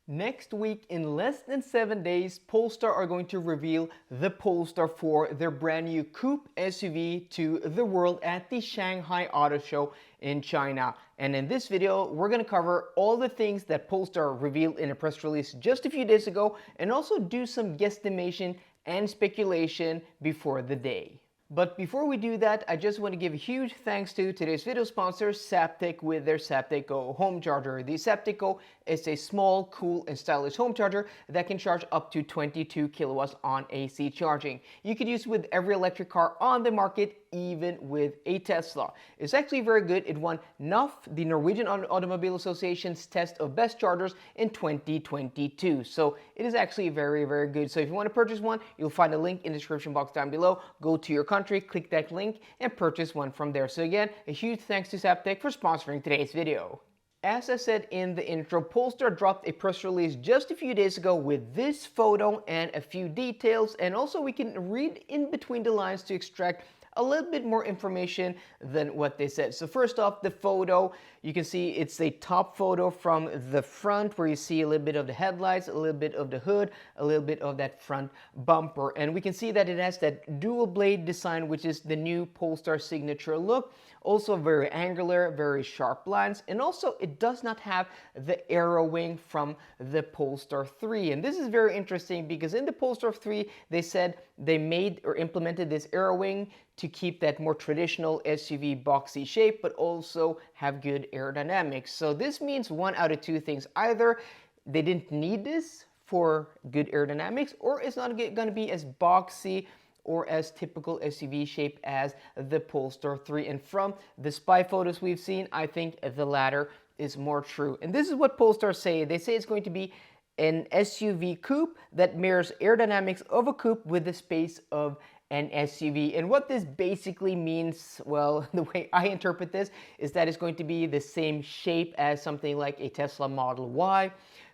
Next week, in less than 7 days, Polestar are going to reveal the Polestar 4, their brand new coupe SUV, to the world at the Shanghai Auto Show in China. And in this video, we're going to cover all the things that Polestar revealed in a press release just a few days ago, and also do some guesstimation and speculation before the day. But before we do that, I just want to give a huge thanks to today's video sponsor, Zaptec, with their Zaptec Go home charger. The Zaptec Go is a small, cool, and stylish home charger that can charge up to 22 kilowatts on AC charging. You could use it with every electric car on the market, even with a Tesla. It's actually very good. It won NOF, the Norwegian Automobile Association's test of best chargers in 2022. So it is actually very, very good. So if you want to purchase one, you'll find a link in the description box down below. Go to your country, click that link, and purchase one from there. So again, a huge thanks to Zaptec for sponsoring today's video. As I said in the intro, Polestar dropped a press release just a few days ago with this photo and a few details, and also we can read in between the lines to extract a little bit more information than what they said. So first off, the photo, you can see it's a top photo from the front where you see a little bit of the headlights, a little bit of the hood, a little bit of that front bumper. And we can see that it has that dual blade design, which is the new Polestar signature look. Also very angular, very sharp lines, and also it does not have the arrow wing from the Polestar 3. And this is very interesting because in the Polestar 3, they said they made or implemented this arrow wing to keep that more traditional SUV boxy shape, but also have good aerodynamics. So this means one out of two things. Either they didn't need this for good aerodynamics, or it's not going to be as boxy or as typical SUV shape as the Polestar 3. And from the spy photos we've seen, I think the latter is more true. And this is what Polestar say. They say it's going to be an SUV coupe that mirrors aerodynamics of a coupe with the space of an SUV. And what this basically means, well, the way I interpret this is that it's going to be the same shape as something like a Tesla Model Y,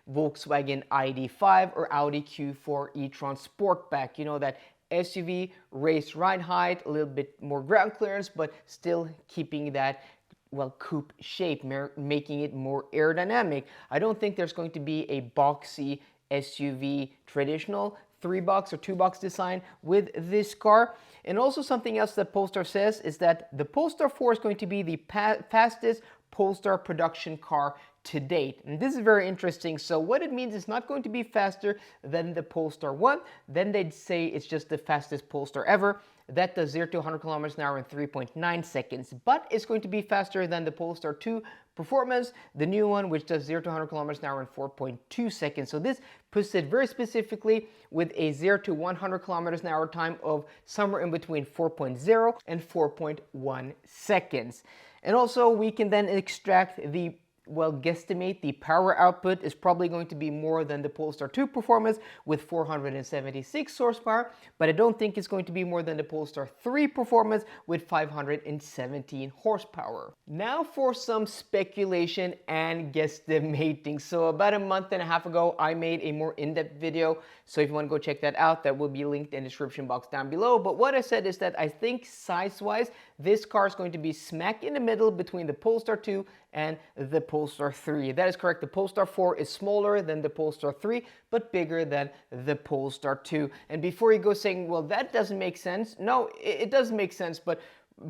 Volkswagen ID.5, or Audi Q4 e-tron Sportback. You know, that SUV, raised ride height, a little bit more ground clearance, but still keeping that, well, coupe shape, making it more aerodynamic. I don't think there's going to be a boxy SUV traditional 3-box or 2-box design with this car. And also something else that Polestar says is that the Polestar 4 is going to be the fastest Polestar production car to date. And this is very interesting. So what it means is not going to be faster than the Polestar 1. Then they'd say it's just the fastest Polestar ever. That does 0 to 100 kilometers an hour in 3.9 seconds. But it's going to be faster than the Polestar 2 Performance, the new one, which does 0 to 100 kilometers an hour in 4.2 seconds. So this puts it very specifically with a 0 to 100 kilometers an hour time of somewhere in between 4.0 and 4.1 seconds. And also we can then extract the, well, guesstimate the power output is probably going to be more than the Polestar 2 Performance with 476 horsepower, but I don't think it's going to be more than the Polestar 3 Performance with 517 horsepower. Now for some speculation and guesstimating. So about a month and a half ago, I made a more in-depth video. So if you want to go check that out, that will be linked in the description box down below. But what I said is that I think size-wise, this car is going to be smack in the middle between the Polestar 2 and the Polestar 3. That is correct. The Polestar 4 is smaller than the Polestar 3, but bigger than the Polestar 2. And before you go saying, well, that doesn't make sense. No, it does make sense, but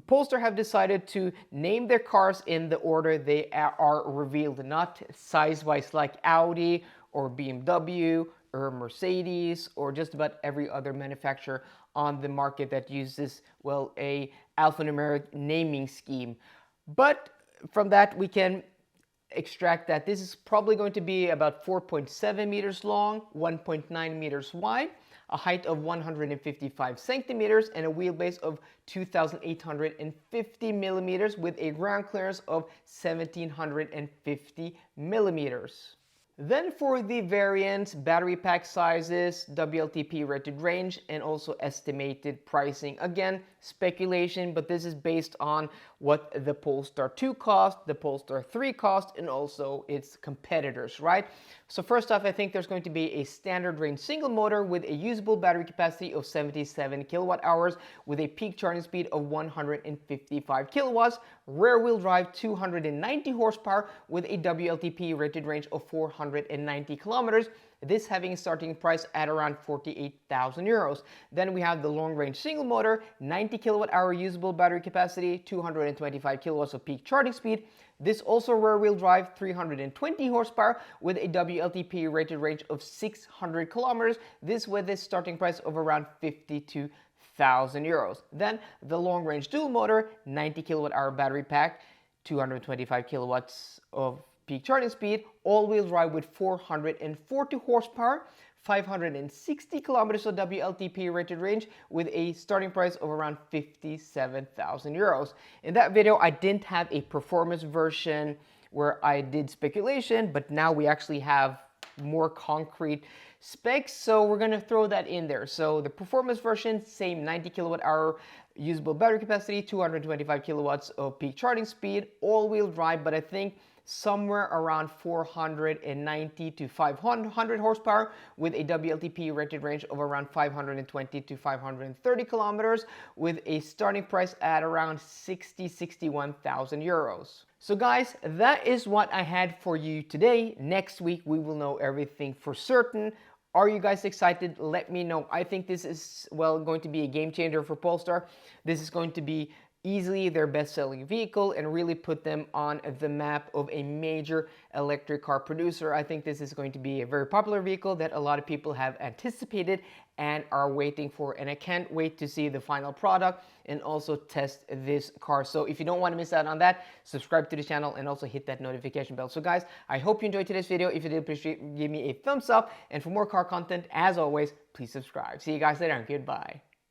Polestar have decided to name their cars in the order they are revealed, not size-wise like Audi or BMW or Mercedes or just about every other manufacturer on the market that uses, well, a alphanumeric naming scheme. But from that, we can extract that this is probably going to be about 4.7 meters long, 1.9 meters wide, a height of 155 centimeters, and a wheelbase of 2,850 millimeters with a ground clearance of 1,750 millimeters. Then for the variants, battery pack sizes, WLTP rated range, and also estimated pricing. Again, speculation, but this is based on, what the Polestar 2 cost, the Polestar 3 cost, and also its competitors, right? So first off, I think there's going to be a standard range single motor with a usable battery capacity of 77 kilowatt hours with a peak charging speed of 155 kilowatts, rear wheel drive 290 horsepower with a WLTP rated range of 490 kilometers. This having a starting price at around 48,000 euros. Then we have the long range single motor, 90 kilowatt hour usable battery capacity, 225 kilowatts of peak charging speed. This also rear wheel drive, 320 horsepower with a WLTP rated range of 600 kilometers. This with a starting price of around 52,000 euros. Then the long range dual motor, 90 kilowatt hour battery pack, 225 kilowatts of peak charging speed, all-wheel drive with 440 horsepower, 560 kilometers of WLTP rated range with a starting price of around 57,000 euros. In that video, I didn't have a performance version where I did speculation, but now we actually have more concrete specs, so we're going to throw that in there. So the performance version, same 90 kilowatt hour usable battery capacity, 225 kilowatts of peak charging speed, all-wheel drive, but I think somewhere around 490 to 500 horsepower with a WLTP rated range of around 520 to 530 kilometers with a starting price at around 61,000 euros. So guys, that is what I had for you today. Next week we will know everything for certain. Are you guys excited? Let me know. I think this is, well, going to be a game changer for Polestar. This is going to be easily their best-selling vehicle and really put them on the map of a major electric car producer. I think this is going to be a very popular vehicle that a lot of people have anticipated and are waiting for, and I can't wait to see the final product and also test this car. So if you don't want to miss out on that, subscribe to the channel and also hit that notification bell. So guys, I hope you enjoyed today's video. If you did, please give me a thumbs up, and for more car content, as always, please subscribe. See you guys later and goodbye.